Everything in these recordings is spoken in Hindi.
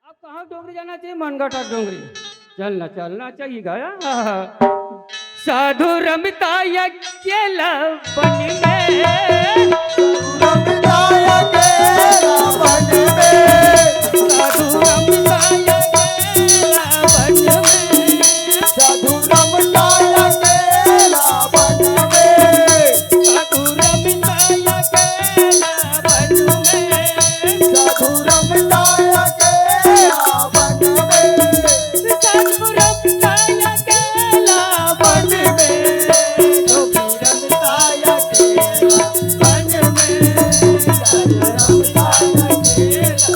अब कहाँ डोंगरी जाना चाहिए? मनगढ़ डोंगरी चलना चलना चाहिए गया। साधु रमता अकेला बन में, रमता अकेला बन में, साधु रमता अकेला बन में, साधु रमता अकेला बन में, साधु रमता अकेला बन में, साधु रमता अकेला बन में, साधु रमता अकेला बन में, जोगी रमता अकेला बन में, साधु रमता अकेला।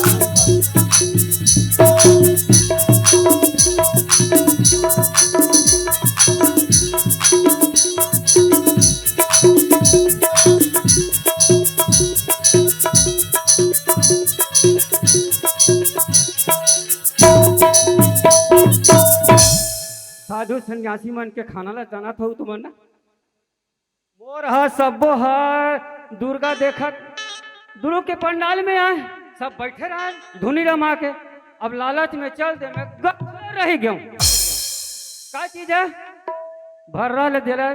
साधु सन्यासी मन के खाना ला जाना था तुमन ना। मोर हा सबो हा दुर्गा देखत दुर्गा के पंडाल में आए, सब बैठे रहे धुनी रमा के। अब लालच में चल दे मैं रह गया। का चीज है? भर्रा ले दिला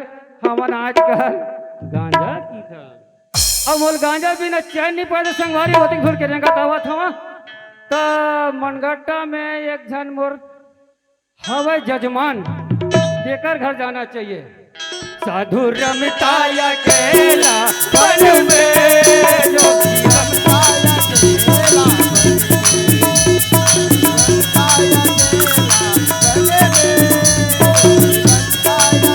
हमन आज कल गांजा की था। अब मोल गांजा बिना चैन नहीं पाए संगवारी होती घुर के रेंगत आवत हवा। तो मनगट्टा में एक जन मोर हवे जजमान, देकर घर जाना चाहिए। साधु रमता अकेला बन में, जोगी रमता अकेला बन में, रमता अकेला बन में, रमता अकेला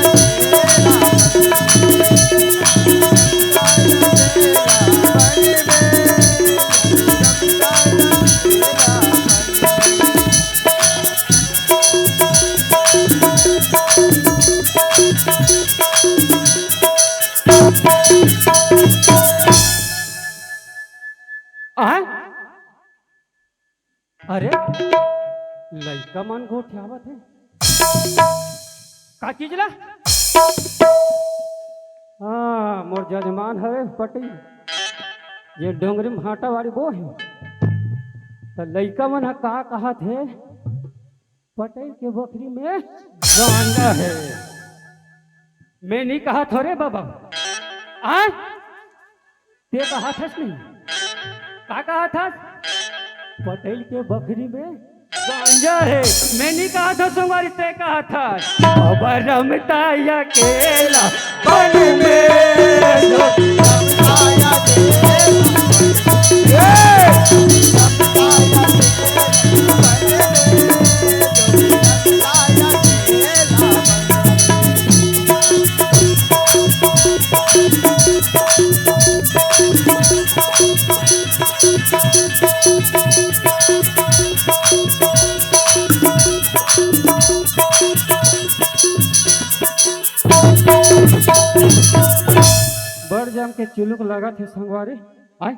अरे लड़का मन गोठियावत है का चीज ला? हाँ मोर जजमान हवे पटी ये डोंगरी में हाटा वाली वो है। तो लड़का मन हा का कहा थे? पटेल के बकरी में गांजा है। मैं नहीं कहा थोड़े बाबा। आ ते कहा था नहीं? का कहा था? पटेल के बकरी में गांजा है। मैं नहीं कहा था सोमवारी, ते कहा था। अब रमता अकेला बन में, जोगी रमता अकेला बन में, रमता अकेला बन में, जोगी रमता अकेला बड़ जम के चुलुक लगा थे संगवारी। आय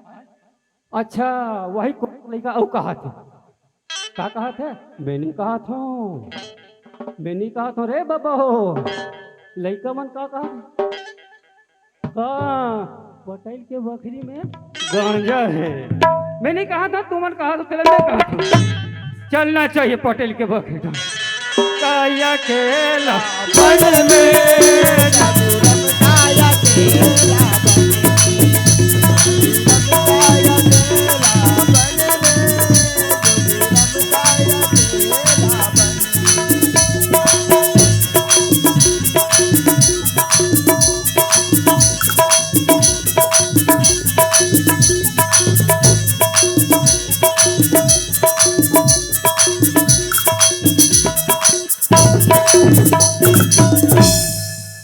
अच्छा वही लड़का औ कहा थे? का कहा थे? मैं नहीं कहा था, मैं नहीं कहा था रे बाबा हो। लड़का मन का कहा? हाँ पटेल के बकरी में गांजा है। मैं नहीं कहा था, तुमन कहा तो पहले मैं कहा था। चलना चाहिए पटेल के बकरी का अकेला बन में, साधु रमता अकेला बन में, रमता अकेला बन में, जोगी रमता अकेला बन में।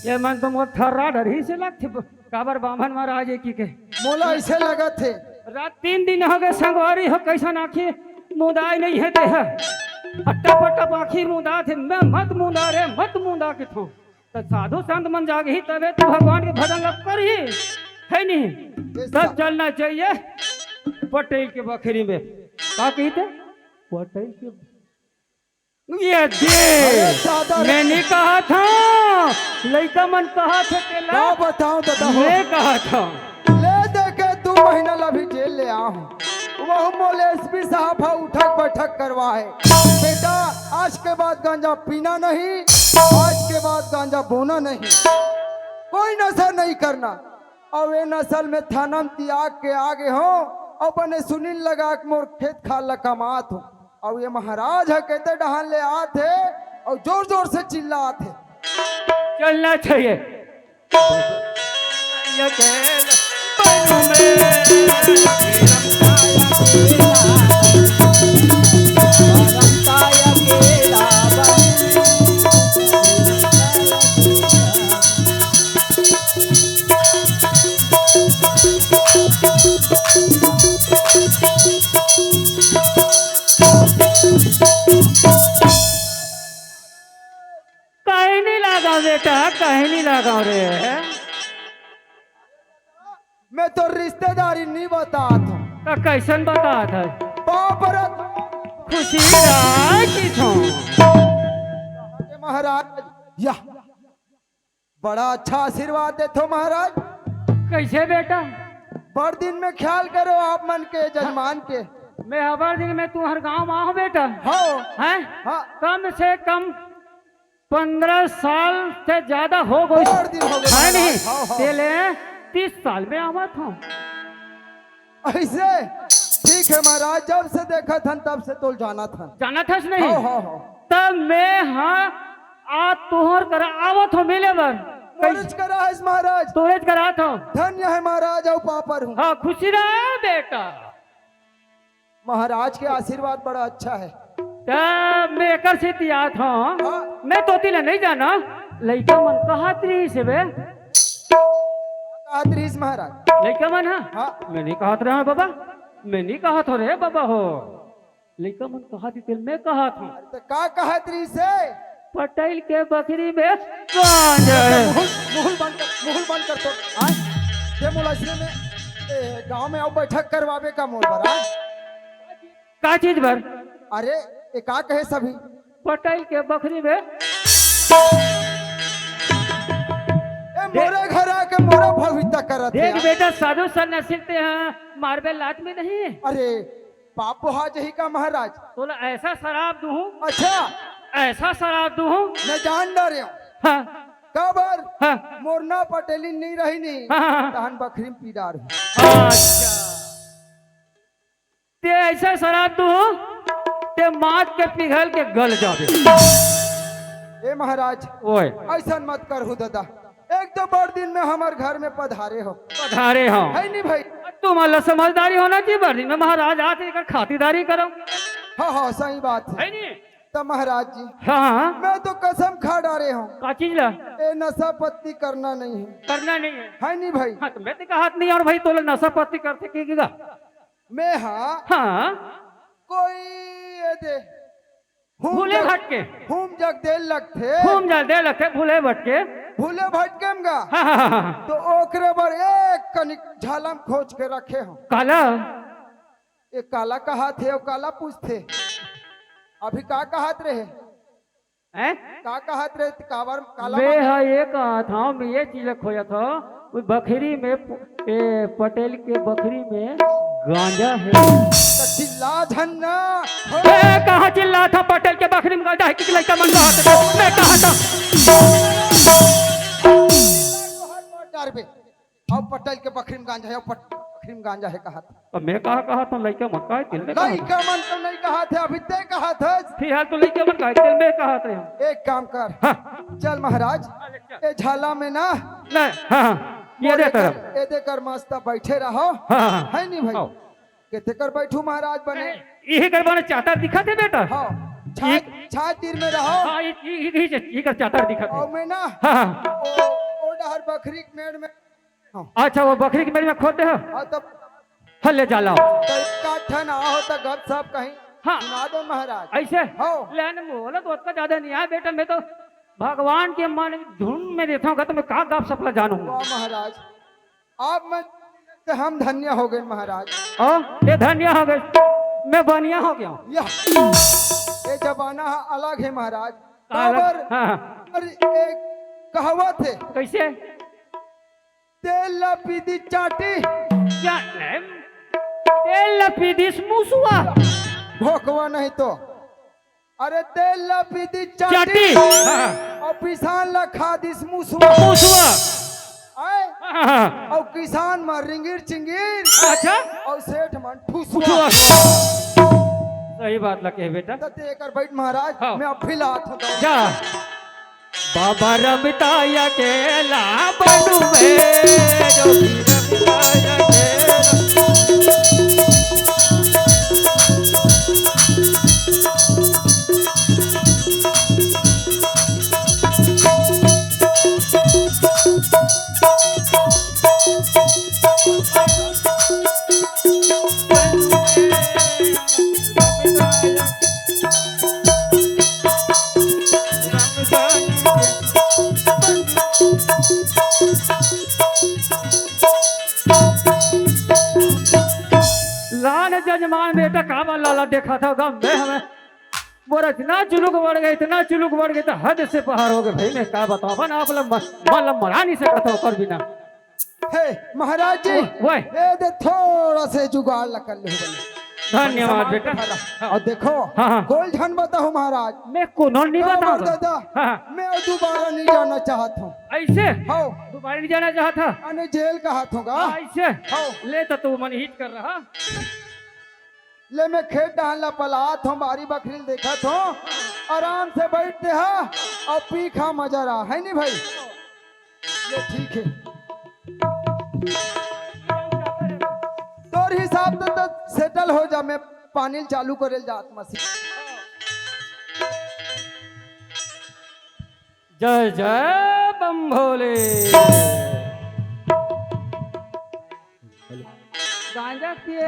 ये मन तो मोर थर्रा डरी से लगते काबर बामन महाराज की के। मोला ऐसे लगा थे रात 3 दिन हो गए संगवारी हो, कैसा आँखी मुदाई नहीं है ते है। अट्टा पट्टा आँखी मुदा थे। मैं मत मुदा रे मत मुदा के थो। तो साधु संत मन जागे ही तबे तो भगवान के भजन लग कर ही है नहीं। सब चलना चाहिए पटेल के बकरी में। का कहते? पटेल के ये दे मैंने कहा था, लड़का मन कहा था तेला। क्या बताऊं दादा हो? मैं कहा था ले दे के 2 महीना ला भी जेल ले आओ। वो मोले एसपी साहब है उठक बैठक करवा है बेटा। आज के बाद गांजा पीना नहीं, आज के बाद गांजा बोना नहीं, कोई नशा नहीं करना। और ये नस्ल में थानम त्याग के आगे हो अपने सुनील लगा के मोर खेत खाल कमात हो। और ये महाराज है कहते डहान ले आते और जोर जोर से चिल्लाते। चलना चाहिए। ये खेल बनू कहीं नहीं लगा बेटा, कहीं नहीं लगा रे। मैं तो रिश्तेदारी नहीं बताता हूँ। तो कैसन बता था? बाप रे खुशी राजी थो। महाराज या बड़ा अच्छा आशीर्वाद देते हो महाराज। कैसे बेटा? बड़ दिन में ख्याल करो आप मन के जजमान के। मैं हर दिन में तू हर गांव में आओ बेटा। हाँ हैं? हाँ कम से कम 15 साल से ज्यादा हो गए। बड़ दिन हो गए है नहीं? महाराज। हाँ, हाँ। तेले 30 साल में आवा था। ऐसे ठीक है महाराज, जब से देखा था तब से तो जाना था। जाना था नहीं? हाँ हाँ हाँ। तब मैं हाँ आ तोहर कर आवत हो मिले बर। नॉलेज करा है इस महाराज। स्टोरेज करा था। धन्य है महाराज और पापर हूँ। हाँ खुशी रहा बेटा। महाराज के आशीर्वाद बड़ा अच्छा है। तब मैं कर से तियात हूँ। हाँ। मैं तो तिला नहीं जाना लड़का मन कहा त्री से बे। कहा त्रिस महाराज। लड़का मन हाँ? हाँ मैं नहीं कहा रहा बाबा, मैं नहीं कहा था रे बाबा हो। लड़का मन कहा थी मैं कहा था तो का कहा त्रिस से पटेल के बकरी में गांजा है। मुहुल बंद कर तो हाँ? ये मुलाजिम में गांव में आओ बैठक करवावे का मोल भरा। का चीज भर? अरे ये का कहे सभी पटेल के बकरी में मोरे घर आके मोरा भविता करत है। देख बेटा साधु सन्यासी हैं मार्बल लात में नहीं है। अरे पाप हा जही का महाराज। तोला ऐसा शराब दूं, अच्छा ऐसा शराब दूं। मैं जान डरे हूँ हाँ कबर हाँ मोरना पटेली नहीं रही नहीं हाँ। तहन बकरी पी डार हूँ। अच्छा ते ऐसा शराब दूं ते मात के पिघल के गल जावे। ए महाराज ओए ऐसा मत कर हूँ दादा। एक तो बड़ दिन में हमारे घर में पधारे हो पधारे हो। है नहीं भाई। तुम अल्लाह समझदारी होना चाहिए। बर्दी में महाराज आते कर खातिरदारी करो। हाँ हाँ सही बात है। है नहीं? तो महाराज जी हाँ मैं तो कसम खा डारे हूँ का चीज ला ए नशा पत्ती करना नहीं है। करना नहीं है। है नहीं भाई। हाँ तो मैं तो कहा नहीं और भाई तोला नशा पत्ती करते कीगा। मैं हाँ हाँ कोई ये दे भूले भटके हुम जग दे लगते घूम जा दे लखे भूले भटके। भूले भटकेम गा हाँ हाँ हाँ हाँ। तो ओकरे पर एक कनिक झालम खोज के रखे हो। काला ये काला कहा थे और काला पूछते अभी का कहत रहे हैं? का कहत रहे कावर काला मैं हाँ ये कहा था मैं ये चीज खोया था वो बकरी में पटेल के बकरी में गांजा है। तो चिल्ला झन्ना हो। मैं कहा चिल्ला था पटेल के बकरी में गांजा है कि लड़का मन कहा था मैं कहा था। डर बे और पटेल के बकरी में गांजा है और बकरी में गांजा है कहा था। अब मैं कहा था लड़का मन कहा तिल में लड़का मन तो नहीं कहा थे अभी ते कहा था। फिलहाल तो लड़का मन कहा तिल में कहा था। एक काम कर हाँ चल महाराज ये झाला में ना नहीं हाँ हाँ ये दे तरफ ये देकर मस्त बैठे रहो। हाँ हाँ है नहीं भाई। आओ। कहते कर बैठू महाराज बने। यही गरबाने चातर दिखा थे बेटा। हाँ छाछ तीर में रहो हाँ ये कर चातर दिखा थे। और मैं ना हाँ हाँ ओ डहर बकरी के मेड़ में हाँ। अच्छा वो बकरी के मेरे में खोद दे हो और तब हल्ले जाला तो काठा ना हो तो गप सब कहीं हाँ सुना दो महाराज। ऐसे हो लेने बोला तो उसका ज्यादा नहीं है बेटा। मैं तो भगवान के मन धुन में देता हूँ तो मैं कहाँ गप सपला जानू। वाह महाराज आप में तो हम धन्य हो गए महाराज। ये धन्य हो गए मैं बनिया हो गया हूँ। ये जमाना अलग है महाराज। काबर हाँ हाँ और एक कहावत है कैसे तेल लपीदी चाटी क्या नहीं तेल लपी दिस मुसवा भोकवा नहीं तो अरे तेल ला पीदी चाटी चाटी हाँ, और किसान ला खादिस मुसवा मुसवा आए हाँ, और किसान में रिंगीर चिंगीर अच्छा और सेठ मन मुसवा ठुसवा सही बात लगे बेटा तते एकर बैठ महाराज हाँ। मैं अब फिलात हूँ जा बाबा रमता अकेला बनुवे जो भी रमता अकेला लान जजमान बेटा काबा लाला देखा था गम में हमें बोरा इतना चुलुक बढ़ गए इतना चुलुक बढ़ गए तो हद से बाहर हो गए भाई मैं क्या बताऊं अपन आप लोग मतलब मरा नहीं सकता कर बिना हे महाराज जी वह ए दे थोड़ा से जुगाड़ लकर ले बने धन्यवाद बेटा और देखो हाँ, हाँ। गोल झन बताओ महाराज मैं कोनो नहीं हाँ, बताऊंगा दादा हाँ, मैं अब दोबारा नहीं जाना चाहता हूँ ऐसे हाँ दोबारा नहीं जाना चाहता अने जेल का हाथ होगा ऐसे हाँ ले तो तू मन हिट कर रहा ले मैं खेत डालना पलात हूँ बारी बकरील देखा था आराम से बैठते हा और पी खा मजा रहा है नहीं भाई ये ठीक है तोर हिसाब से तो सेटल हो जा मैं पानी चालू करे जात मसीह जय जय बम भोले गांजा पिए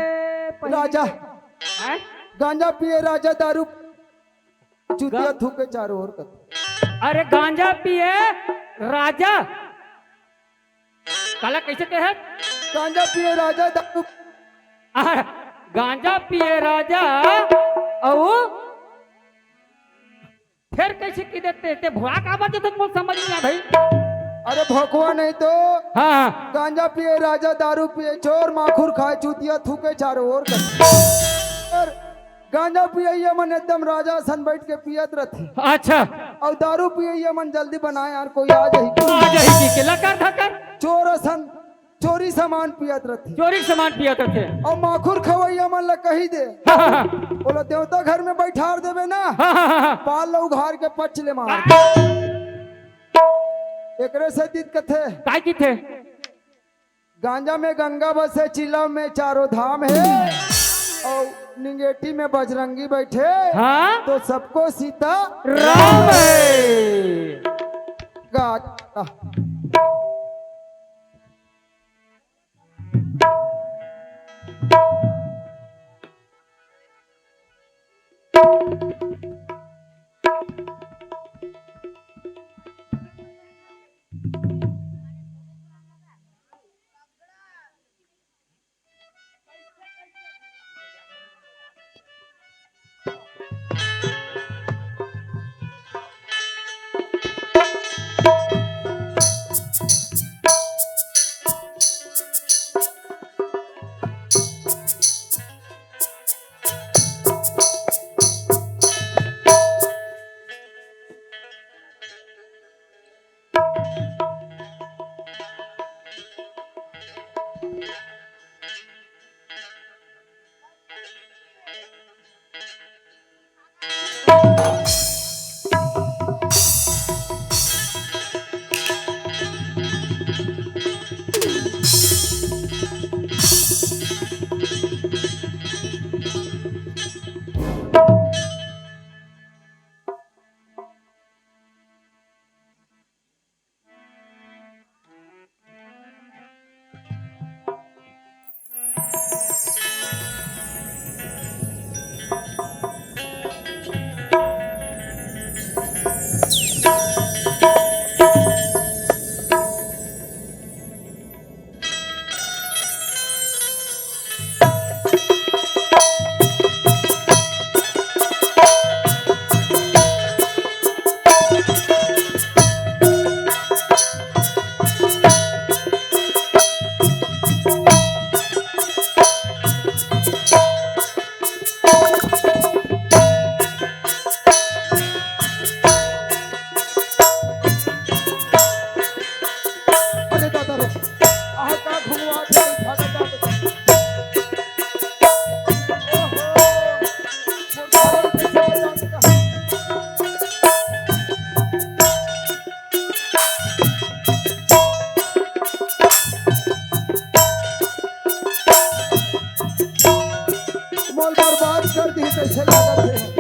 पहले- राजा हैं? गांजा पिए राजा दारू चुतिया थूके चारों ओर कर अरे गांजा पिए राजा काला कैसे कहे गांजा पिए राजा दारू गांजा पिए राजा और फिर कैसे की देते थे भुआ का बात तो मुझे समझ नहीं आ भाई अरे भोकवा नहीं तो हाँ गांजा पिए राजा दारू पिए चोर माखुर खाए चूतिया थूके चारों ओर कर और गांजा पिए ये मन एकदम राजा सन बैठ के पियत रहती अच्छा और दारू पिए ये मन जल्दी बनाए यार कोई आ जाए आ जाएगी के लकर धकर चोर सन चोरी सामान पियत रहती चोरी के सामान पिया तो थे और माखुर खवैया मन ला कही दे हाँ, हाँ, हाँ, बोला देवता घर में बैठार देवे ना हाँ, हाँ, हाँ, पाल लो उघार के पच ले मार एकरे से दिक्कत है काय की थे गांजा में गंगा बसे चिलम में चारों धाम है और निंगेटी में बजरंगी बैठे हाँ तो सबको सीता राम है। गा कैसे लागत है।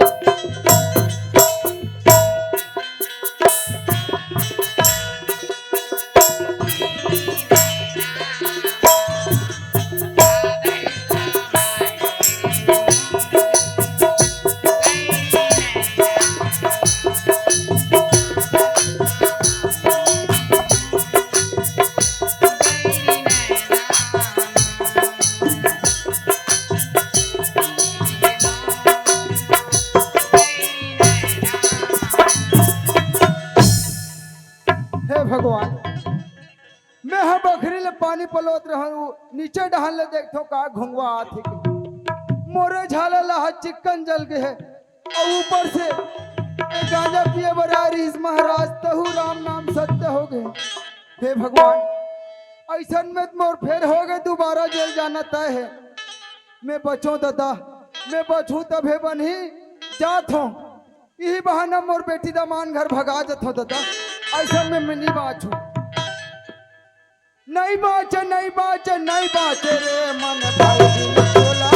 हे भगवान, मैं हाँ बकरी ले पानी पलोत रहूं, नीचे डहान ले देखो का घुंगवा आथी मोरे झाला लहा चिकन जल गए है और ऊपर से ये गांजा पिए बरारीस महाराज तहु राम नाम सत्य हो गए। हे भगवान, ऐसा में मोर फेर हो गए, दोबारा जेल जाना तय है। मैं बचूं दादा, मैं बचूं तभे बनी जात हूँ, यही बहाना मोर बेटी दमान घर भगा जत हो दादा। ऐसा में मैं नहीं बाचू, नहीं बाचे नहीं बाचे नहीं बाचे रे मन भाई बोला